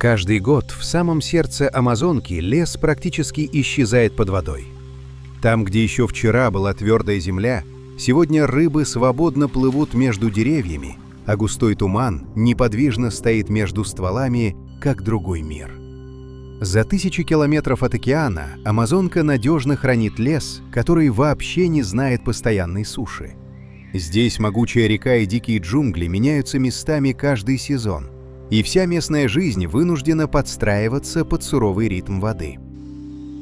Каждый год в самом сердце Амазонки лес практически исчезает под водой. Там, где еще вчера была твердая земля, сегодня рыбы свободно плывут между деревьями, а густой туман неподвижно стоит между стволами, как другой мир. За тысячи километров от океана Амазонка надежно хранит лес, который вообще не знает постоянной суши. Здесь могучая река и дикие джунгли меняются местами каждый сезон, и вся местная жизнь вынуждена подстраиваться под суровый ритм воды.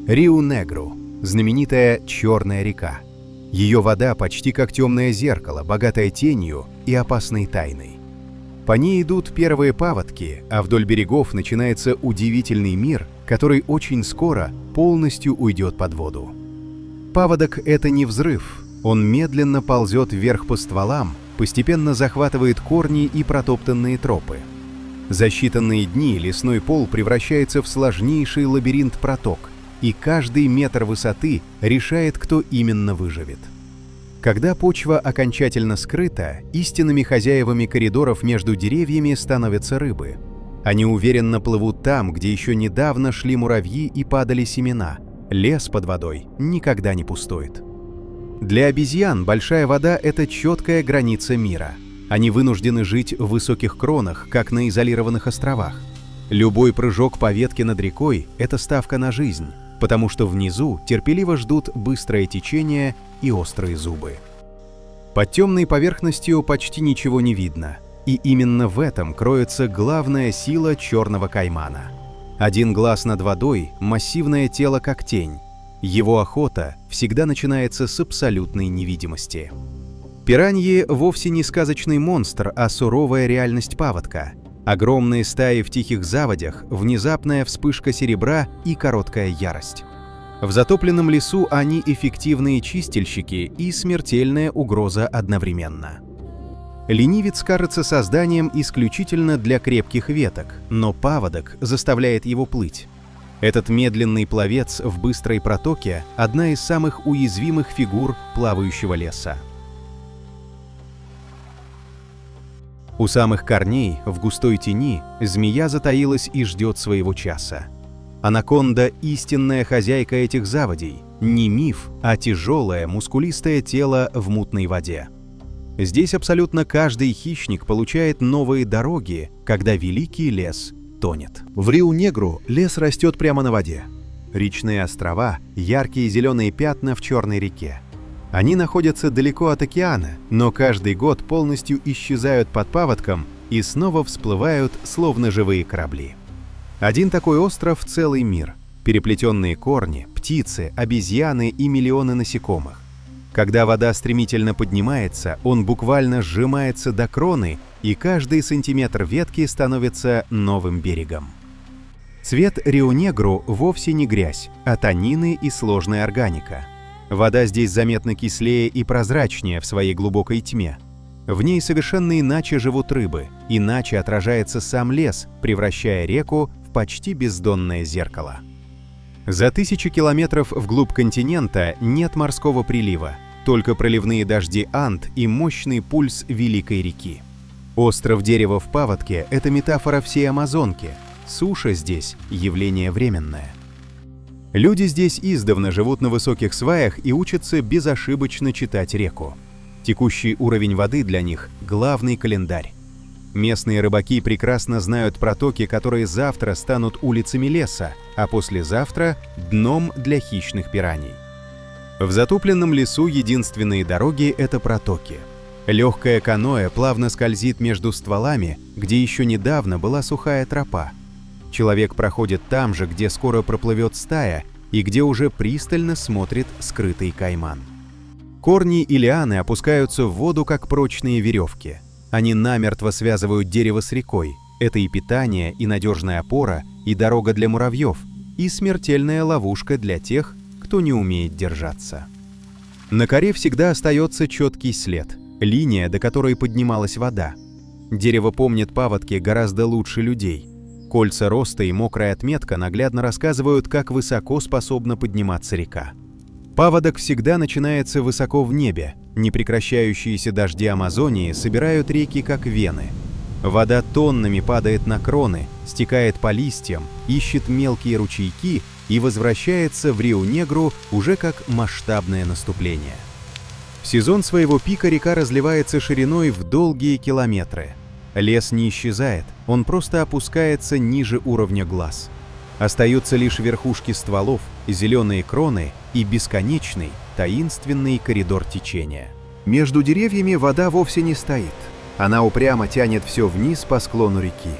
Риу-Негру – знаменитая Черная река. Ее вода почти как темное зеркало, богатая тенью и опасной тайной. По ней идут первые паводки, а вдоль берегов начинается удивительный мир, который очень скоро полностью уйдет под воду. Паводок – это не взрыв, он медленно ползет вверх по стволам, постепенно захватывает корни и протоптанные тропы. За считанные дни лесной пол превращается в сложнейший лабиринт проток, и каждый метр высоты решает, кто именно выживет. Когда почва окончательно скрыта, истинными хозяевами коридоров между деревьями становятся рыбы. Они уверенно плывут там, где еще недавно шли муравьи и падали семена. Лес под водой никогда не пустует. Для обезьян большая вода – это четкая граница мира. Они вынуждены жить в высоких кронах, как на изолированных островах. Любой прыжок по ветке над рекой – это ставка на жизнь, потому что внизу терпеливо ждут быстрое течение и острые зубы. Под темной поверхностью почти ничего не видно, и именно в этом кроется главная сила черного каймана. Один глаз над водой, массивное тело как тень. Его охота всегда начинается с абсолютной невидимости. Пираньи вовсе не сказочный монстр, а суровая реальность паводка. Огромные стаи в тихих заводях, внезапная вспышка серебра и короткая ярость. В затопленном лесу они эффективные чистильщики и смертельная угроза одновременно. Ленивец кажется созданием исключительно для крепких веток, но паводок заставляет его плыть. Этот медленный пловец в быстрой протоке – одна из самых уязвимых фигур плавающего леса. У самых корней, в густой тени, змея затаилась и ждет своего часа. Анаконда – истинная хозяйка этих заводей, не миф, а тяжелое, мускулистое тело в мутной воде. Здесь абсолютно каждый хищник получает новые дороги, когда великий лес тонет. В Риу-Негру лес растет прямо на воде. Речные острова – яркие зеленые пятна в Черной реке. Они находятся далеко от океана, но каждый год полностью исчезают под паводком и снова всплывают, словно живые корабли. Один такой остров – целый мир. Переплетенные корни, птицы, обезьяны и миллионы насекомых. Когда вода стремительно поднимается, он буквально сжимается до кроны, и каждый сантиметр ветки становится новым берегом. Цвет Риу-Негру вовсе не грязь, а танины и сложная органика. Вода здесь заметно кислее и прозрачнее в своей глубокой тьме. В ней совершенно иначе живут рыбы, иначе отражается сам лес, превращая реку в почти бездонное зеркало. За тысячи километров вглубь континента нет морского прилива, только проливные дожди Анд и мощный пульс великой реки. Остров дерева в паводке – это метафора всей Амазонки. Суша здесь – явление временное. Люди здесь издавна живут на высоких сваях и учатся безошибочно читать реку. Текущий уровень воды для них – главный календарь. Местные рыбаки прекрасно знают протоки, которые завтра станут улицами леса, а послезавтра – дном для хищных пираний. В затопленном лесу единственные дороги – это протоки. Легкое каноэ плавно скользит между стволами, где еще недавно была сухая тропа. Человек проходит там же, где скоро проплывет стая, и где уже пристально смотрит скрытый кайман. Корни и лианы опускаются в воду, как прочные веревки. Они намертво связывают дерево с рекой. Это и питание, и надежная опора, и дорога для муравьев, и смертельная ловушка для тех, кто не умеет держаться. На коре всегда остается четкий след, линия, до которой поднималась вода. Дерево помнит паводки гораздо лучше людей. Кольца роста и мокрая отметка наглядно рассказывают, как высоко способна подниматься река. Паводок всегда начинается высоко в небе. Непрекращающиеся дожди Амазонии собирают реки как вены. Вода тоннами падает на кроны, стекает по листьям, ищет мелкие ручейки и возвращается в Риу-Негру уже как масштабное наступление. В сезон своего пика река разливается шириной в долгие километры. Лес не исчезает, он просто опускается ниже уровня глаз. Остаются лишь верхушки стволов, зеленые кроны и бесконечный, таинственный коридор течения. Между деревьями вода вовсе не стоит. Она упрямо тянет все вниз по склону реки.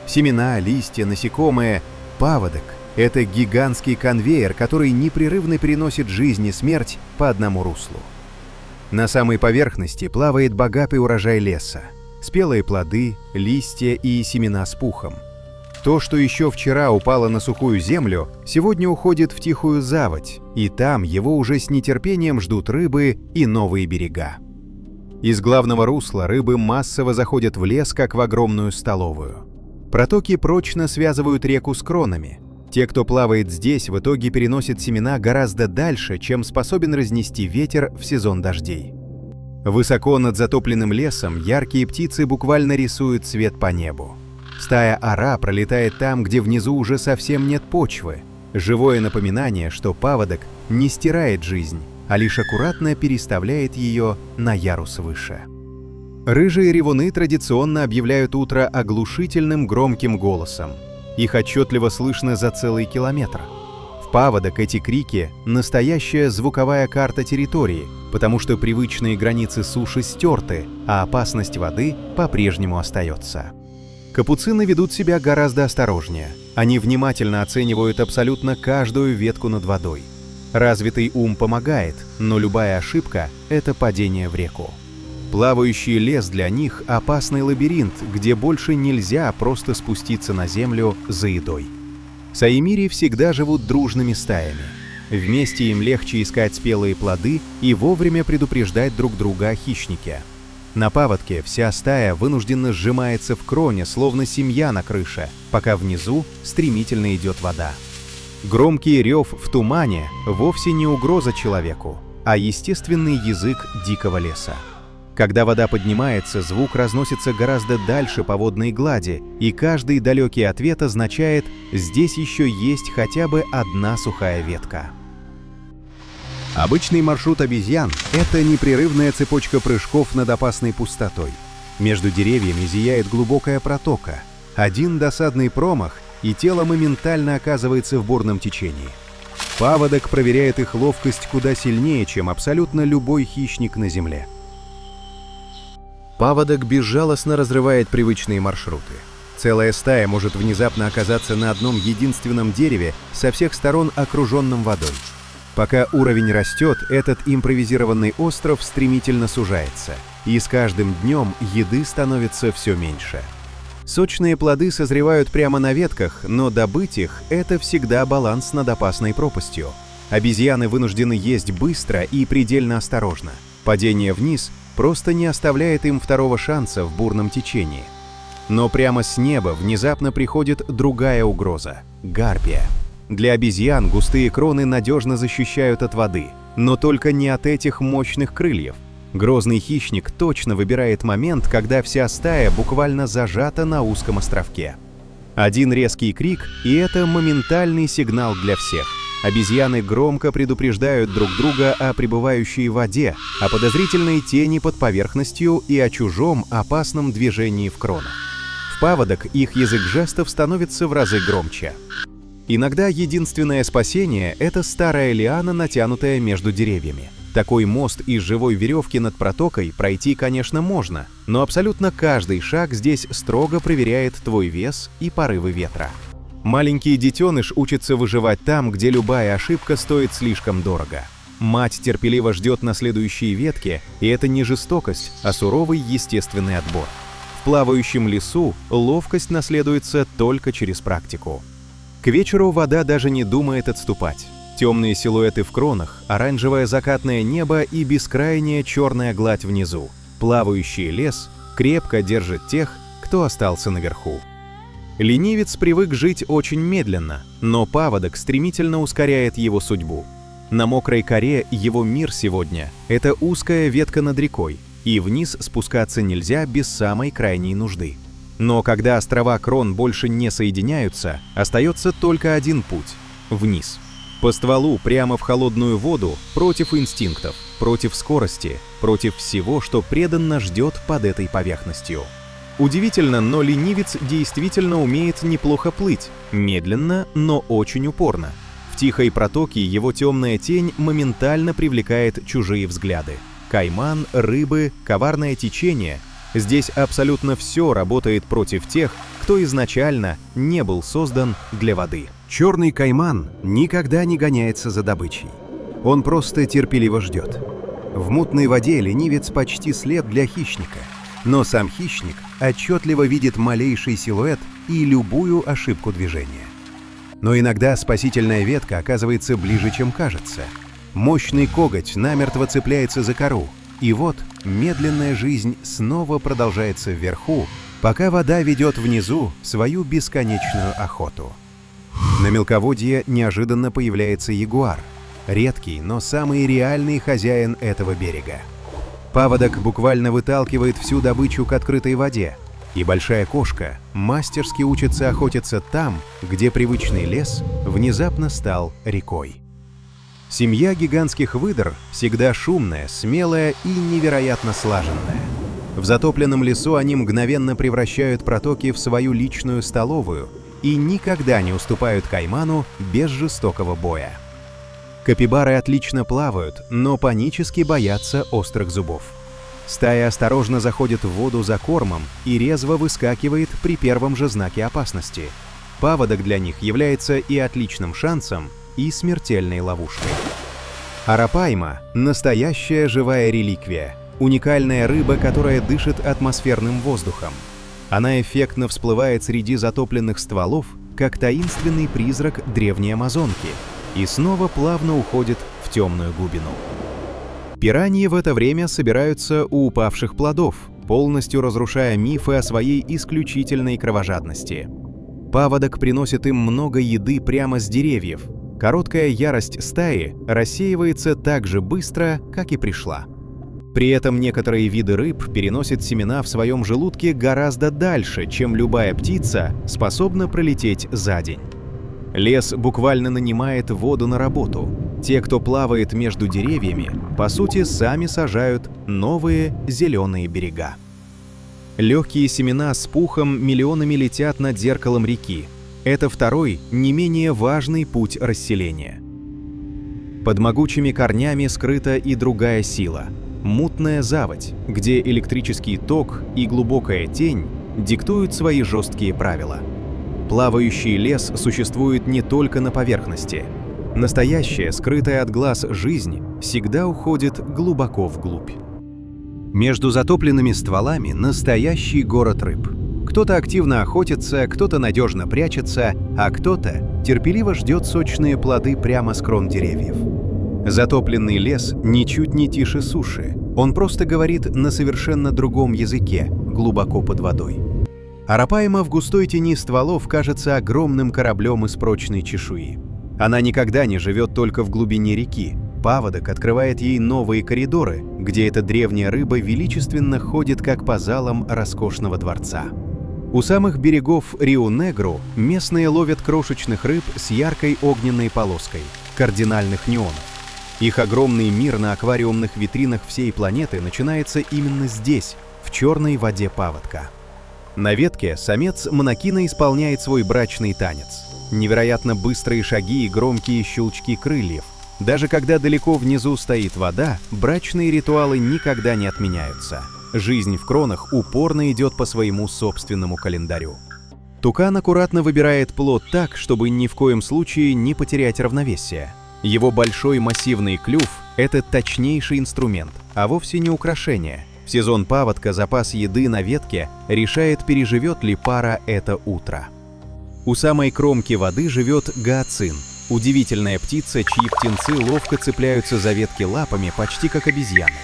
Семена, листья, насекомые, паводок — это гигантский конвейер, который непрерывно переносит жизнь и смерть по одному руслу. На самой поверхности плавает богатый урожай леса. Спелые плоды, листья и семена с пухом. То, что еще вчера упало на сухую землю, сегодня уходит в тихую заводь, и там его уже с нетерпением ждут рыбы и новые берега. Из главного русла рыбы массово заходят в лес, как в огромную столовую. Протоки прочно связывают реку с кронами. Те, кто плавает здесь, в итоге переносят семена гораздо дальше, чем способен разнести ветер в сезон дождей. Высоко над затопленным лесом яркие птицы буквально рисуют цвет по небу. Стая ора пролетает там, где внизу уже совсем нет почвы. Живое напоминание, что паводок не стирает жизнь, а лишь аккуратно переставляет ее на ярус выше. Рыжие ревуны традиционно объявляют утро оглушительным громким голосом. Их отчетливо слышно за целый километр. В паводок эти крики – настоящая звуковая карта территории, потому что привычные границы суши стерты, а опасность воды по-прежнему остается. Капуцины ведут себя гораздо осторожнее. Они внимательно оценивают абсолютно каждую ветку над водой. Развитый ум помогает, но любая ошибка – это падение в реку. Плавающий лес для них – опасный лабиринт, где больше нельзя просто спуститься на землю за едой. Саимири всегда живут дружными стаями. Вместе им легче искать спелые плоды и вовремя предупреждать друг друга о хищнике. На паводке вся стая вынужденно сжимается в кроне, словно семья на крыше, пока внизу стремительно идет вода. Громкий рев в тумане вовсе не угроза человеку, а естественный язык дикого леса. Когда вода поднимается, звук разносится гораздо дальше по водной глади, и каждый далекий ответ означает «здесь еще есть хотя бы одна сухая ветка». Обычный маршрут обезьян — это непрерывная цепочка прыжков над опасной пустотой. Между деревьями зияет глубокая протока. Один досадный промах, и тело моментально оказывается в бурном течении. Паводок проверяет их ловкость куда сильнее, чем абсолютно любой хищник на земле. Паводок безжалостно разрывает привычные маршруты. Целая стая может внезапно оказаться на одном единственном дереве, со всех сторон окруженном водой. Пока уровень растет, этот импровизированный остров стремительно сужается, и с каждым днем еды становится все меньше. Сочные плоды созревают прямо на ветках, но добыть их – это всегда баланс над опасной пропастью. Обезьяны вынуждены есть быстро и предельно осторожно. Падение вниз просто не оставляет им второго шанса в бурном течении. Но прямо с неба внезапно приходит другая угроза – гарпия. Для обезьян густые кроны надежно защищают от воды, но только не от этих мощных крыльев. Грозный хищник точно выбирает момент, когда вся стая буквально зажата на узком островке. Один резкий крик, и это моментальный сигнал для всех. Обезьяны громко предупреждают друг друга о пребывающей воде, о подозрительной тени под поверхностью и о чужом опасном движении в кронах. В паводок их язык жестов становится в разы громче. Иногда единственное спасение – это старая лиана, натянутая между деревьями. Такой мост из живой веревки над протокой пройти, конечно, можно, но абсолютно каждый шаг здесь строго проверяет твой вес и порывы ветра. Маленький детеныш учится выживать там, где любая ошибка стоит слишком дорого. Мать терпеливо ждет на следующие ветки, и это не жестокость, а суровый естественный отбор. В плавающем лесу ловкость наследуется только через практику. К вечеру вода даже не думает отступать. Темные силуэты в кронах, оранжевое закатное небо и бескрайняя черная гладь внизу. Плавающий лес крепко держит тех, кто остался наверху. Ленивец привык жить очень медленно, но паводок стремительно ускоряет его судьбу. На мокрой коре его мир сегодня – это узкая ветка над рекой, и вниз спускаться нельзя без самой крайней нужды. Но когда острова крон больше не соединяются, остается только один путь – вниз. По стволу прямо в холодную воду, против инстинктов, против скорости, против всего, что преданно ждет под этой поверхностью. Удивительно, но ленивец действительно умеет неплохо плыть, медленно, но очень упорно. В тихой протоке его темная тень моментально привлекает чужие взгляды. Кайман, рыбы, коварное течение – здесь абсолютно все работает против тех, кто изначально не был создан для воды. Черный кайман никогда не гоняется за добычей. Он просто терпеливо ждет. В мутной воде ленивец почти слеп для хищника, но сам хищник отчетливо видит малейший силуэт и любую ошибку движения. Но иногда спасительная ветка оказывается ближе, чем кажется. Мощный коготь намертво цепляется за кору, и вот медленная жизнь снова продолжается вверху, пока вода ведет внизу свою бесконечную охоту. На мелководье неожиданно появляется ягуар, редкий, но самый реальный хозяин этого берега. Паводок буквально выталкивает всю добычу к открытой воде, и большая кошка мастерски учится охотиться там, где привычный лес внезапно стал рекой. Семья гигантских выдр всегда шумная, смелая и невероятно слаженная. В затопленном лесу они мгновенно превращают протоки в свою личную столовую и никогда не уступают кайману без жестокого боя. Капибары отлично плавают, но панически боятся острых зубов. Стая осторожно заходит в воду за кормом и резво выскакивает при первом же знаке опасности. Паводок для них является и отличным шансом, и смертельной ловушкой. Арапайма – настоящая живая реликвия, уникальная рыба, которая дышит атмосферным воздухом. Она эффектно всплывает среди затопленных стволов, как таинственный призрак древней амазонки, и снова плавно уходит в темную глубину. Пираньи в это время собираются у упавших плодов, полностью разрушая мифы о своей исключительной кровожадности. Паводок приносит им много еды прямо с деревьев. Короткая ярость стаи рассеивается так же быстро, как и пришла. При этом некоторые виды рыб переносят семена в своем желудке гораздо дальше, чем любая птица способна пролететь за день. Лес буквально нанимает воду на работу. Те, кто плавает между деревьями, по сути, сами сажают новые зеленые берега. Легкие семена с пухом миллионами летят над зеркалом реки. Это второй, не менее важный путь расселения. Под могучими корнями скрыта и другая сила – мутная заводь, где электрический ток и глубокая тень диктуют свои жесткие правила. Плавающий лес существует не только на поверхности. Настоящая, скрытая от глаз жизнь всегда уходит глубоко вглубь. Между затопленными стволами настоящий город рыб. Кто-то активно охотится, кто-то надежно прячется, а кто-то терпеливо ждет сочные плоды прямо с крон деревьев. Затопленный лес ничуть не тише суши. Он просто говорит на совершенно другом языке, глубоко под водой. Арапайма в густой тени стволов кажется огромным кораблем из прочной чешуи. Она никогда не живет только в глубине реки. Паводок открывает ей новые коридоры, где эта древняя рыба величественно ходит как по залам роскошного дворца. У самых берегов Рио-Негру местные ловят крошечных рыб с яркой огненной полоской – кардинальных неонов. Их огромный мир на аквариумных витринах всей планеты начинается именно здесь, в черной воде паводка. На ветке самец монокина исполняет свой брачный танец. Невероятно быстрые шаги и громкие щелчки крыльев. Даже когда далеко внизу стоит вода, брачные ритуалы никогда не отменяются. Жизнь в кронах упорно идет по своему собственному календарю. Тукан аккуратно выбирает плод так, чтобы ни в коем случае не потерять равновесие. Его большой массивный клюв – это точнейший инструмент, а вовсе не украшение. В сезон паводка запас еды на ветке решает, переживет ли пара это утро. У самой кромки воды живет гаоцин – удивительная птица, чьи птенцы ловко цепляются за ветки лапами, почти как обезьяны.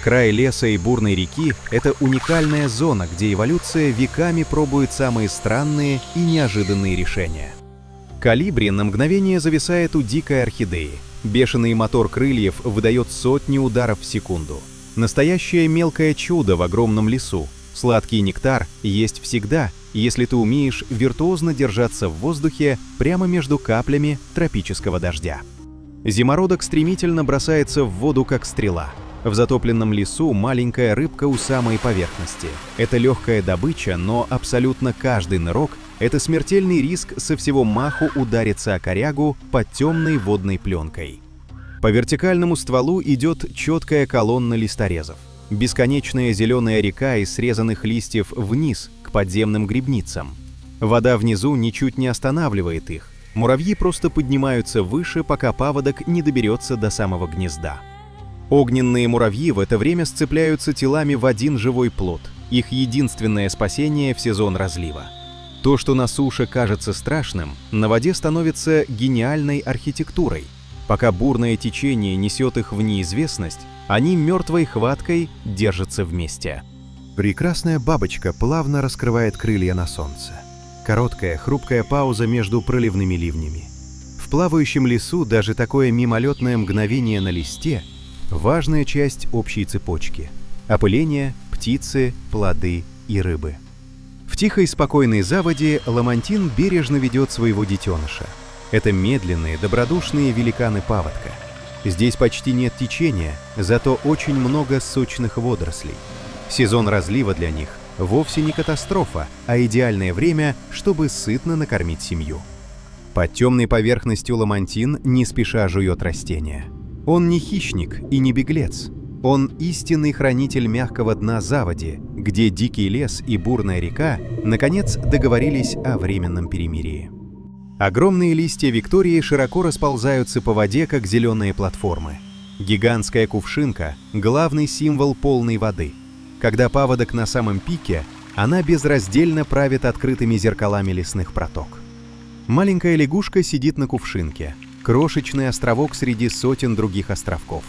Край леса и бурной реки – это уникальная зона, где эволюция веками пробует самые странные и неожиданные решения. Колибри на мгновение зависает у дикой орхидеи. Бешеный мотор крыльев выдает сотни ударов в секунду. Настоящее мелкое чудо в огромном лесу. Сладкий нектар есть всегда, если ты умеешь виртуозно держаться в воздухе прямо между каплями тропического дождя. Зимородок стремительно бросается в воду, как стрела. В затопленном лесу маленькая рыбка у самой поверхности. Это легкая добыча, но абсолютно каждый нырок – это смертельный риск со всего маху удариться о корягу под темной водной пленкой. По вертикальному стволу идет четкая колонна листорезов. Бесконечная зеленая река из срезанных листьев вниз к подземным грибницам. Вода внизу ничуть не останавливает их. Муравьи просто поднимаются выше, пока паводок не доберется до самого гнезда. Огненные муравьи в это время сцепляются телами в один живой плод. Их единственное спасение в сезон разлива. То, что на суше кажется страшным, на воде становится гениальной архитектурой. Пока бурное течение несет их в неизвестность, они мертвой хваткой держатся вместе. Прекрасная бабочка плавно раскрывает крылья на солнце. Короткая, хрупкая пауза между проливными ливнями. В плавающем лесу даже такое мимолетное мгновение на листе – важная часть общей цепочки. Опыление, птицы, плоды и рыбы. В тихой спокойной заводе ламантин бережно ведет своего детеныша. Это медленные, добродушные великаны паводка. Здесь почти нет течения, зато очень много сочных водорослей. Сезон разлива для них вовсе не катастрофа, а идеальное время, чтобы сытно накормить семью. Под темной поверхностью ламантин не спеша жует растения. Он не хищник и не беглец. Он истинный хранитель мягкого дна заводи, где дикий лес и бурная река наконец договорились о временном перемирии. Огромные листья Виктории широко расползаются по воде, как зеленые платформы. Гигантская кувшинка – главный символ полной воды. Когда паводок на самом пике, она безраздельно правит открытыми зеркалами лесных проток. Маленькая лягушка сидит на кувшинке, крошечный островок среди сотен других островков.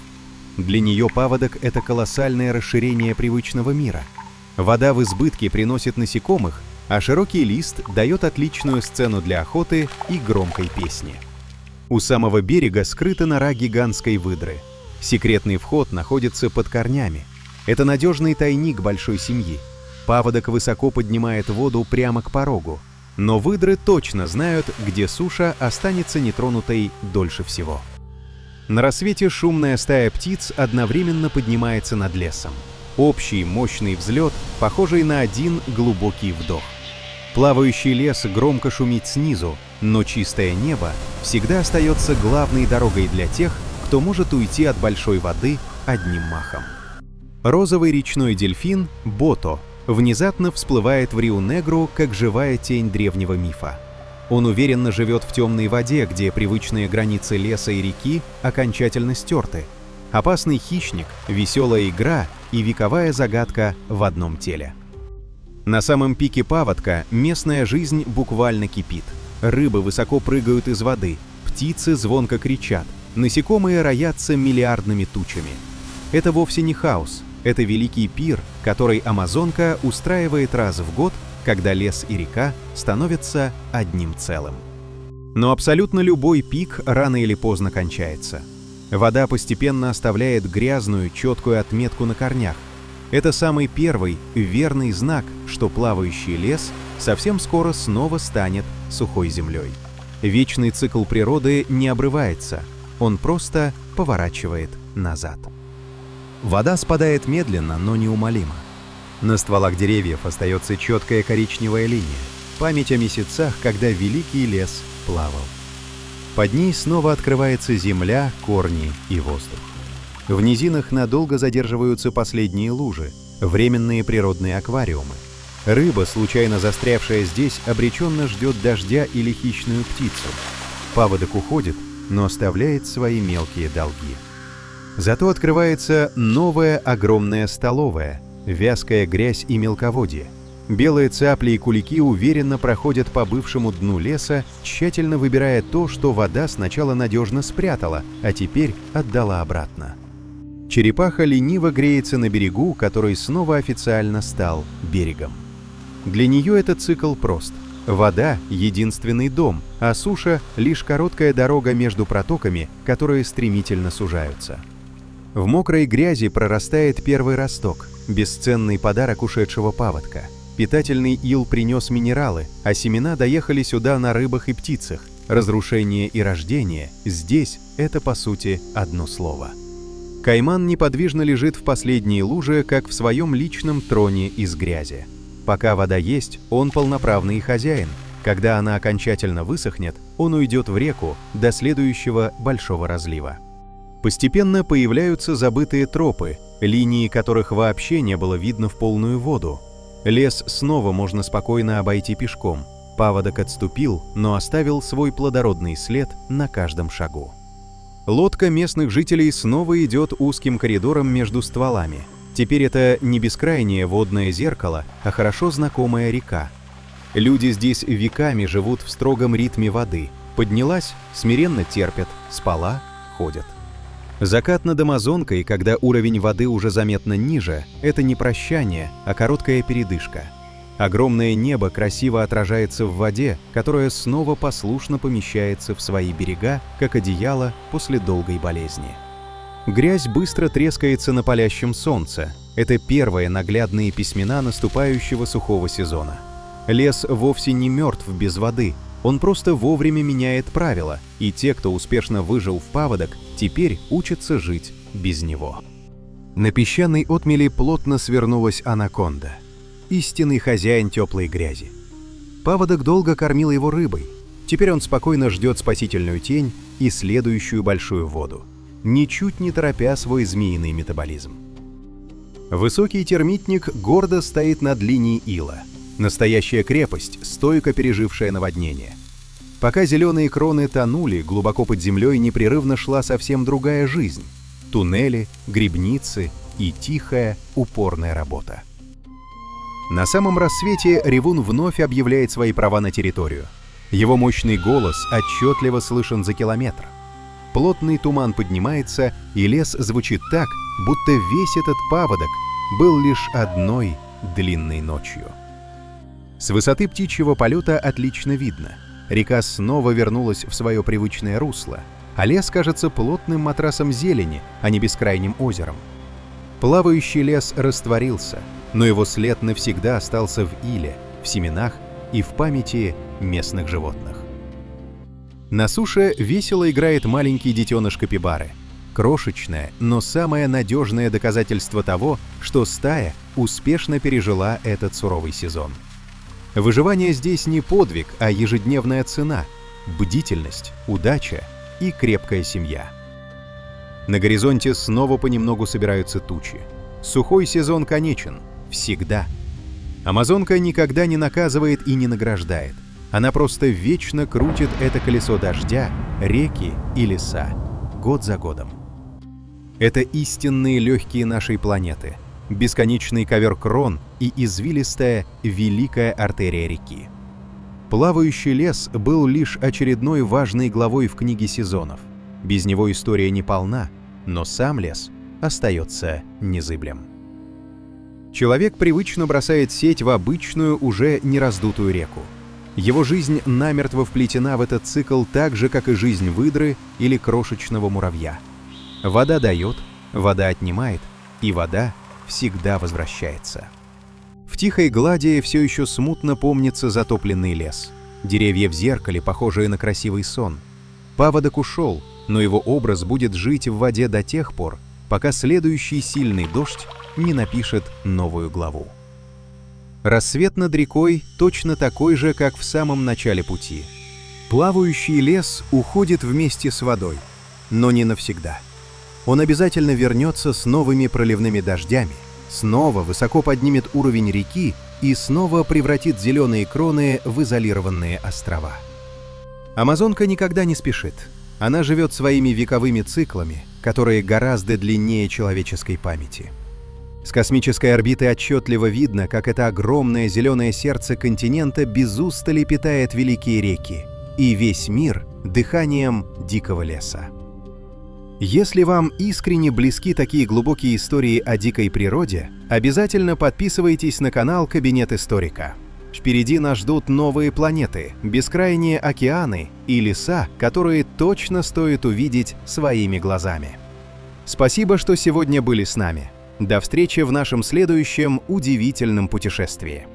Для нее паводок – это колоссальное расширение привычного мира. Вода в избытке приносит насекомых, а широкий лист дает отличную сцену для охоты и громкой песни. У самого берега скрыта нора гигантской выдры. Секретный вход находится под корнями. Это надежный тайник большой семьи. Паводок высоко поднимает воду прямо к порогу. Но выдры точно знают, где суша останется нетронутой дольше всего. На рассвете шумная стая птиц одновременно поднимается над лесом. Общий мощный взлет, похожий на один глубокий вдох. Плавающий лес громко шумит снизу, но чистое небо всегда остается главной дорогой для тех, кто может уйти от большой воды одним махом. Розовый речной дельфин Бото внезапно всплывает в Рио-Негру, как живая тень древнего мифа. Он уверенно живет в темной воде, где привычные границы леса и реки окончательно стерты. Опасный хищник, веселая игра и вековая загадка в одном теле. На самом пике паводка местная жизнь буквально кипит. Рыбы высоко прыгают из воды, птицы звонко кричат, насекомые роятся миллиардными тучами. Это вовсе не хаос, это великий пир, который амазонка устраивает раз в год, когда лес и река становятся одним целым. Но абсолютно любой пик рано или поздно кончается. Вода постепенно оставляет грязную, четкую отметку на корнях. Это самый первый, верный знак, что плавающий лес совсем скоро снова станет сухой землей. Вечный цикл природы не обрывается, он просто поворачивает назад. Вода спадает медленно, но неумолимо. На стволах деревьев остается четкая коричневая линия, память о месяцах, когда великий лес плавал. Под ней снова открывается земля, корни и воздух. В низинах надолго задерживаются последние лужи, временные природные аквариумы. Рыба, случайно застрявшая здесь, обреченно ждет дождя или хищную птицу. Паводок уходит, но оставляет свои мелкие долги. Зато открывается новая огромная столовая, вязкая грязь и мелководье. Белые цапли и кулики уверенно проходят по бывшему дну леса, тщательно выбирая то, что вода сначала надежно спрятала, а теперь отдала обратно. Черепаха лениво греется на берегу, который снова официально стал берегом. Для нее этот цикл прост. Вода — единственный дом, а суша — лишь короткая дорога между протоками, которые стремительно сужаются. В мокрой грязи прорастает первый росток, бесценный подарок ушедшего паводка. Питательный ил принес минералы, а семена доехали сюда на рыбах и птицах. Разрушение и рождение здесь – это, по сути, одно слово. Кайман неподвижно лежит в последней луже, как в своем личном троне из грязи. Пока вода есть, он полноправный хозяин. Когда она окончательно высохнет, он уйдет в реку до следующего большого разлива. Постепенно появляются забытые тропы, линии которых вообще не было видно в полную воду. Лес снова можно спокойно обойти пешком. Паводок отступил, но оставил свой плодородный след на каждом шагу. Лодка местных жителей снова идет узким коридором между стволами. Теперь это не бескрайнее водное зеркало, а хорошо знакомая река. Люди здесь веками живут в строгом ритме воды. Поднялась — смиренно терпят, спала — ходят. Закат над Амазонкой, когда уровень воды уже заметно ниже, это не прощание, а короткая передышка. Огромное небо красиво отражается в воде, которая снова послушно помещается в свои берега, как одеяло после долгой болезни. Грязь быстро трескается на палящем солнце. Это первые наглядные письмена наступающего сухого сезона. Лес вовсе не мертв без воды, он просто вовремя меняет правила, и те, кто успешно выжил в паводок, теперь учатся жить без него. На песчаной отмели плотно свернулась анаконда. Истинный хозяин теплой грязи. Паводок долго кормил его рыбой. Теперь он спокойно ждет спасительную тень и следующую большую воду, ничуть не торопя свой змеиный метаболизм. Высокий термитник гордо стоит над линией ила. Настоящая крепость, стойко пережившая наводнение. Пока зеленые кроны тонули, глубоко под землей непрерывно шла совсем другая жизнь. Туннели, грибницы и тихая, упорная работа. На самом рассвете ревун вновь объявляет свои права на территорию. Его мощный голос отчетливо слышен за километр. Плотный туман поднимается, и лес звучит так, будто весь этот паводок был лишь одной длинной ночью. С высоты птичьего полета отлично видно. Река снова вернулась в свое привычное русло, а лес кажется плотным матрасом зелени, а не бескрайним озером. Плавающий лес растворился, но его след навсегда остался в иле, в семенах и в памяти местных животных. На суше весело играет маленький детеныш капибары. Крошечное, но самое надежное доказательство того, что стая успешно пережила этот суровый сезон. Выживание здесь не подвиг, а ежедневная цена, бдительность, удача и крепкая семья. На горизонте снова понемногу собираются тучи. Сухой сезон конечен. Всегда. Амазонка никогда не наказывает и не награждает. Она просто вечно крутит это колесо дождя, реки и леса, год за годом. Это истинные легкие нашей планеты, бесконечный ковер крон и извилистая великая артерия реки. Плавающий лес был лишь очередной важной главой в книге сезонов. Без него история не полна, но сам лес остается незыблем. Человек привычно бросает сеть в обычную, уже не раздутую реку. Его жизнь намертво вплетена в этот цикл так же, как и жизнь выдры или крошечного муравья. Вода дает, вода отнимает, и вода всегда возвращается. В тихой глади все еще смутно помнится затопленный лес. Деревья в зеркале, похожие на красивый сон. Паводок ушел, но его образ будет жить в воде до тех пор, пока следующий сильный дождь не напишет новую главу. Рассвет над рекой точно такой же, как в самом начале пути. Плавающий лес уходит вместе с водой, но не навсегда. Он обязательно вернется с новыми проливными дождями, снова высоко поднимет уровень реки и снова превратит зеленые кроны в изолированные острова. Амазонка никогда не спешит. Она живет своими вековыми циклами, которые гораздо длиннее человеческой памяти. С космической орбиты отчетливо видно, как это огромное зеленое сердце континента без устали питает великие реки, и весь мир дыханием дикого леса. Если вам искренне близки такие глубокие истории о дикой природе, обязательно подписывайтесь на канал Кабинет Историка. Впереди нас ждут новые планеты, бескрайние океаны и леса, которые точно стоит увидеть своими глазами. Спасибо, что сегодня были с нами. До встречи в нашем следующем удивительном путешествии.